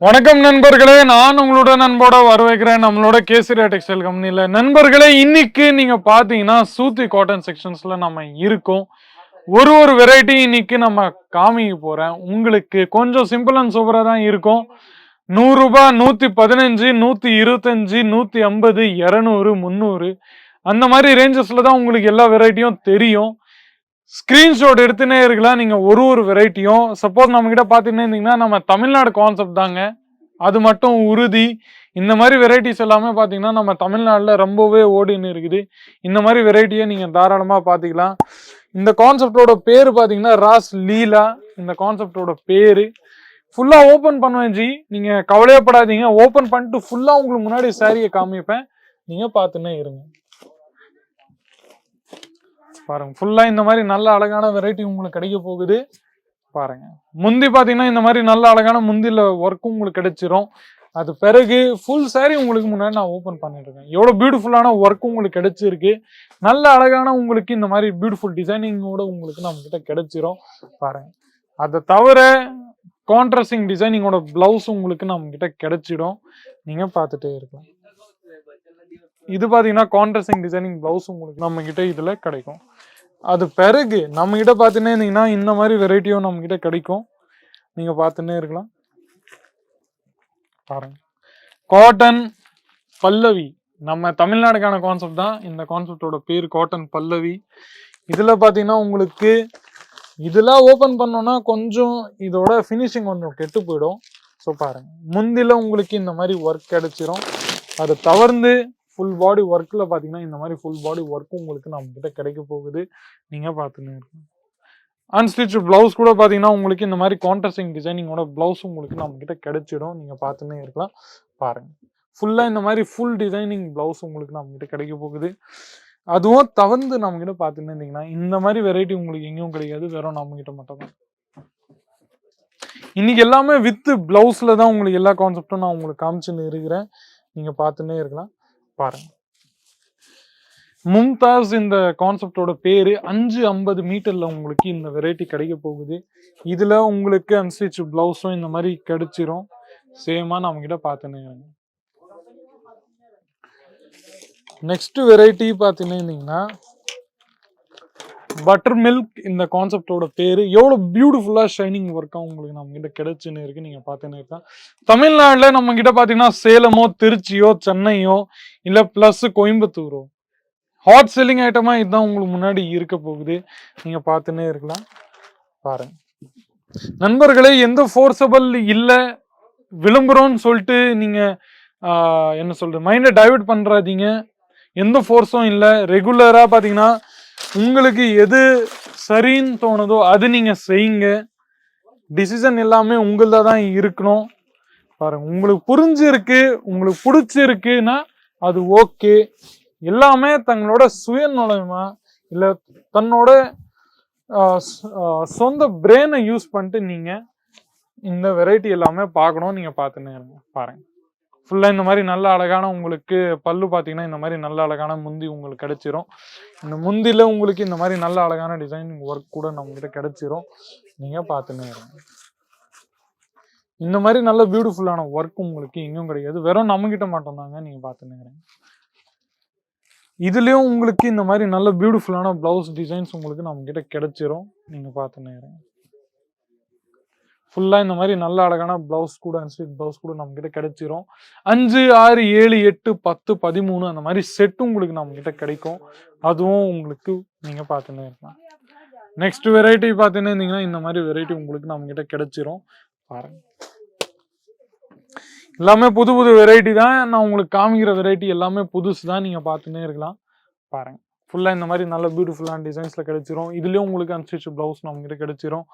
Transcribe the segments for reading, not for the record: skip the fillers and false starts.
வணக்கம் நண்பர்களே, நான் உங்களோட நண்போட வரவேற்கிறேன் நம்மளோட கேசரியா டெக்ஸ்டைல் கம்பெனியில். நண்பர்களே, இன்னைக்கு நீங்க பாத்தீங்கன்னா சூத்தி காட்டன் செக்ஷன்ஸ்ல நம்ம இருக்கோம். ஒரு வெரைட்டி இன்னைக்கு நம்ம காமிக்க போறேன். உங்களுக்கு கொஞ்சம் சிம்பிள் அண்ட் சூப்பரா தான் இருக்கும். 100 ரூபாய், 115, 125, 150, 200, 300 அந்த மாதிரி ரேஞ்சஸ்ல தான் உங்களுக்கு எல்லா வெரைட்டியும் தெரியும். ஸ்கிரீன்ஷாட் எடுத்துனே இருக்கலாம் நீங்க ஒரு வெரைட்டியும். சப்போஸ் நம்ம கிட்ட பாத்தீங்கன்னா இருந்தீங்கன்னா நம்ம தமிழ்நாடு கான்செப்ட் தாங்க, அது மட்டும் உறுதி. இந்த மாதிரி வெரைட்டிஸ் எல்லாமே பாத்தீங்கன்னா நம்ம தமிழ்நாடுல ரொம்பவே ஓடின்னு இருக்குது. இந்த மாதிரி வெரைட்டியை நீங்க தாராளமா பாத்துக்கலாம். இந்த கான்செப்டோட பேரு பாத்தீங்கன்னா ராஸ் லீலா. இந்த கான்செப்டோட பேரு ஃபுல்லா ஓபன் பண்ணுவேன் ஜி, நீங்க கவலையப்படாதீங்க. ஓபன் பண்ணிட்டு ஃபுல்லா உங்களுக்கு முன்னாடி சாரியை காமிப்பேன், நீங்க பாத்துன்னே இருங்க. பாருங்க, ஃபுல்லா இந்த மாதிரி நல்ல அழகான வெரைட்டி உங்களுக்கு கிடைக்க போகுது. பாருங்க, முந்தி பாத்தீங்கன்னா இந்த மாதிரி நல்ல அழகான முந்தில ஒர்க்கும் உங்களுக்கு கிடைச்சிரும். அது பிறகு ஃபுல் சாரி உங்களுக்கு முன்னாடி நான் ஓபன் பண்ணிட்டு இருக்கேன். எவ்வளவு பியூட்டிஃபுல்லான ஒர்க் உங்களுக்கு கிடைச்சிருக்கு. நல்ல அழகான உங்களுக்கு இந்த மாதிரி பியூட்டிஃபுல் டிசைனிங்கோட உங்களுக்கு நம்ம கிட்ட கிடைச்சிரும். பாருங்க, அதை தவிர கான்ட்ராஸ்டிங் டிசைனிங்கோட பிளவுஸ் உங்களுக்கு நம்ம கிட்ட கிடைச்சிடும். நீங்க பார்த்துட்டே இருக்கலாம். இது பாத்தீங்கன்னா கான்ட்ராஸ்டிங் டிசைனிங் பிளவுஸ் உங்களுக்கு நம்ம கிட்ட இதுல கிடைக்கும். அது பிறகு நம்ம கிட்ட பாத்துன்னே இருந்தீங்கன்னா இந்த மாதிரி வெரைட்டியும் நம்ம கிட்ட கிடைக்கும். நீங்க பாத்துன்னே இருக்கலாம். பாருங்க, காட்டன் பல்லவி நம்ம தமிழ்நாடுக்கான கான்செப்ட் தான். இந்த கான்செப்டோட பேர் காட்டன் பல்லவி. இதுல பாத்தீங்கன்னா உங்களுக்கு இதெல்லாம் ஓபன் பண்ணோம்னா கொஞ்சம் இதோட ஃபினிஷிங் கொஞ்சம் கெட்டு போயிடும். ஸோ பாருங்க, முந்தில உங்களுக்கு இந்த மாதிரி ஒர்க் கிடைச்சிரும். அதை தவிர்த்து ஃபுல் பாடி ஒர்க்ல பாத்தீங்கன்னா இந்த மாதிரி ஃபுல் பாடி ஒர்க் உங்களுக்கு நம்ம கிட்ட கிடைக்க போகுது. நீங்க பாத்துன்னு இருக்கீங்க. அன்ஸ்டிச் பிளவுஸ் கூட பாத்தீங்கன்னா உங்களுக்கு இந்த மாதிரி கான்ட்ராஸ்டிங் டிசைனிங்கோட பிளவுஸ் உங்களுக்கு நம்ம கிட்ட கிடைச்சிடும். நீங்க பாத்துன்னே இருக்கலாம். பாருங்க, ஃபுல்லா இந்த மாதிரி ஃபுல் டிசைனிங் பிளவுஸ் உங்களுக்கு நம்ம கிட்ட கிடைக்க போகுது. அதுவும் தவிர்த்து நம்ம கிட்ட பாத்துன்னு இருந்தீங்கன்னா இந்த மாதிரி வெரைட்டி உங்களுக்கு எங்கேயும் கிடைக்காது, வெறும் நம்ம கிட்ட மட்டும் தான். இன்னைக்கு எல்லாமே வித் பிளவுஸ்ல தான் உங்களுக்கு எல்லா கான்செப்டும் நான் உங்களுக்கு காமிச்சுன்னு இருக்கிறேன். நீங்க பாத்துன்னே இருக்கலாம். பாருங்க, மும்தாஸ் இந்த கான்செப்டோட பேரு. 550 மீட்டர்ல உங்களுக்கு இந்த வெரைட்டி கிடைக்க போகுது. இதுல உங்களுக்கு அன்ஸ்டிச் பிளவுஸும் இந்த மாதிரி கிடைச்சிரும். சேமா நம்ம கிட்ட பாத்துன்னு. நெக்ஸ்ட் வெரைட்டி பாத்தீங்கன்னா பட்டர் மில்க் இந்த கான்செப்டோட பேரு. எவ்வளவு பியூட்டிஃபுல்லா ஷைனிங் ஒர்க்கா உங்களுக்கு நம்ம கிட்ட கிடைச்சுன்னு இருக்கு. நீங்க பாத்துன்னு இருக்கா. தமிழ்நாடுல நம்ம கிட்ட பாத்தீங்கன்னா சேலமோ, திருச்சியோ, சென்னையோ, இல்ல பிளஸ் கோயம்புத்தூரோ ஹாட் செல்லிங் ஐட்டமா இதுதான் உங்களுக்கு முன்னாடி இருக்க போகுது. நீங்க பாத்துன்னே இருக்கலாம். பாருங்க நண்பர்களே, எந்த ஃபோர்ஸபிள் இல்ல, விளம்பரம்னு சொல்லிட்டு நீங்க என்ன சொல்ற மைண்டை டைவர்ட் பண்றாதீங்க. எந்த ஃபோர்ஸும் இல்லை. ரெகுலரா பாத்தீங்கன்னா உங்களுக்கு எது சரின்னு தோணுதோ அது நீங்க செய்யுங்க. டிசிஷன் எல்லாமே உங்களதா தான் இருக்கணும். பாருங்க, உங்களுக்கு புரிஞ்சிருக்கு, உங்களுக்கு பிடிச்சிருக்குன்னா அது ஓகே. எல்லாமே தங்களோட சுயநலமா இல்ல தன்னோட சொந்த பிரெயினை யூஸ் பண்ணிட்டு நீங்க இந்த வெரைட்டி எல்லாமே பார்க்கணும். நீங்க பார்த்துன்னு இருங்க. பாருங்க, ஃபுல்லா இந்த மாதிரி நல்ல அழகான உங்களுக்கு பல்லு பாத்தீங்கன்னா இந்த மாதிரி நல்ல அழகான முந்தி உங்களுக்கு கிடைச்சிரும். இந்த முந்தில உங்களுக்கு இந்த மாதிரி நல்ல அழகான டிசைனிங் ஒர்க் கூட நம்ம கிட்ட கிடைச்சிரும். நீங்க பார்த்துன்னு இருங்க. இந்த மாதிரி நல்ல பியூட்டிஃபுல்லான ஒர்க் உங்களுக்கு எங்கேயும் கிடையாது, வெறும் நம்ம கிட்ட மட்டும் தாங்க. நீங்க பார்த்துன்னு இருங்க. இதுலயும் உங்களுக்கு இந்த மாதிரி நல்ல பியூட்டிஃபுல்லான பிளவுஸ் டிசைன்ஸ் உங்களுக்கு நம்ம கிட்ட கிடைச்சிரும். நீங்க பார்த்துன்னு இருங்க. ஃபுல்லா இந்த மாதிரி நல்ல அழகான பிளவுஸ் கூட பிளவுஸ் கூட நம்ம கிட்ட கிடைச்சிரும். 5, 6, 7, 8, 10, 13 அந்த மாதிரி செட் உங்களுக்கு நம்ம கிட்ட கிடைக்கும். அதுவும் உங்களுக்கு நீங்க பார்த்துன்னு இருக்கலாம். நெக்ஸ்ட் வெரைட்டி பார்த்துன்னு இருந்தீங்கன்னா இந்த மாதிரி வெரைட்டி உங்களுக்கு நம்ம கிட்ட கிடைச்சிரும். பாருங்க, எல்லாமே புது வெரைட்டி தான். நான் உங்களுக்கு காமிக்கிற வெரைட்டி எல்லாமே புதுசு தான். நீங்க பார்த்துன்னே இருக்கலாம். பாருங்க, ஃபுல்லா இந்த மாதிரி நல்ல பியூட்டிஃபுல்லான டிசைன்ஸ்ல கிடைச்சிரும். இதுலயும் உங்களுக்கு அன்ஸ்டிச் பிளவுஸ் நம்ம கிட்ட கிடைச்சிரும்.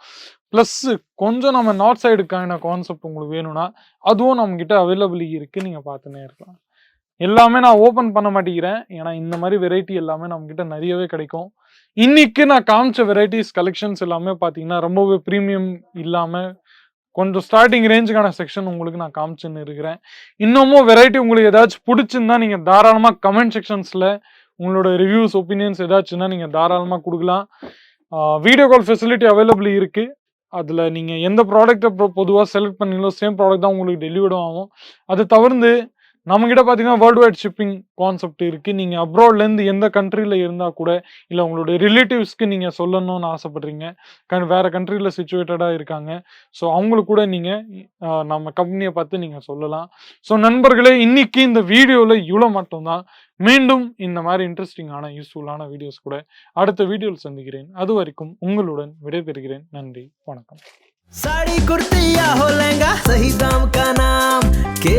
பிளஸ் கொஞ்சம் நம்ம நார்த் சைடுக்கான கான்செப்ட் உங்களுக்கு வேணும்னா அதுவும் நம்ம கிட்ட அவைலபிள் இருக்கு. நீங்க பார்த்துன்னே இருக்கலாம். எல்லாமே நான் ஓபன் பண்ண மாட்டேங்கிறேன், ஏன்னா இந்த மாதிரி வெரைட்டி எல்லாமே நம்ம கிட்ட நிறையவே கிடைக்கும். இன்னைக்கு நான் காமிச்ச வெரைட்டிஸ் கலெக்ஷன்ஸ் எல்லாமே பாத்தீங்கன்னா ரொம்பவே ப்ரீமியம் இல்லாம கொஞ்சம் ஸ்டார்டிங் ரேஞ்சுக்கான செக்ஷன் உங்களுக்கு நான் காமிச்சுன்னு இருக்கிறேன். இன்னமும் வெரைட்டி உங்களுக்கு ஏதாச்சும் பிடிச்சிருந்தா நீங்க தாராளமா கமெண்ட் செக்ஷன்ஸ்ல உங்களோட ரிவ்யூஸ் ஒப்பீனியன்ஸ் ஏதாச்சுன்னா நீங்க தாராளமா கொடுக்கலாம். வீடியோ கால் ஃபெசிலிட்டி அவைலபிள் இருக்கு. அதில் நீங்கள் எந்த ப்ராடக்ட்டை பொதுவாக செலக்ட் பண்ணீங்களோ சேம் ப்ராடக்ட் தான் உங்களுக்கு டெலிவர்டும் ஆகும். அது தவிர்த்து நம்மகிட்ட பார்த்தீங்கன்னா வேர்ல்டு வைட் ஷிப்பிங் கான்செப்ட் இருக்குது. நீங்கள் அப்ராட்லேருந்து எந்த கண்ட்ரியில் இருந்தால் கூட, இல்லை உங்களுடைய ரிலேட்டிவ்ஸ்க்கு நீங்கள் சொல்லணும்னு ஆசைப்படுறீங்க, வேறு கண்ட்ரியில் சிச்சுவேட்டடாக இருக்காங்க, ஸோ அவங்களுக்கு கூட நீங்கள் நம்ம கம்பெனியை பார்த்து நீங்கள் சொல்லலாம். ஸோ நண்பர்களே, இன்னைக்கு இந்த வீடியோவில் இவ்வளோ மட்டும்தான். மீண்டும் இந்த மாதிரி இன்ட்ரெஸ்டிங்கான யூஸ்ஃபுல்லான வீடியோஸ் கூட அடுத்த வீடியோவில் சந்திக்கிறேன். அது வரைக்கும் உங்களுடன் விடைபெறுகிறேன். நன்றி, வணக்கம். साड़ी कुर्ती या हो लहंगा, सही दाम का नाम के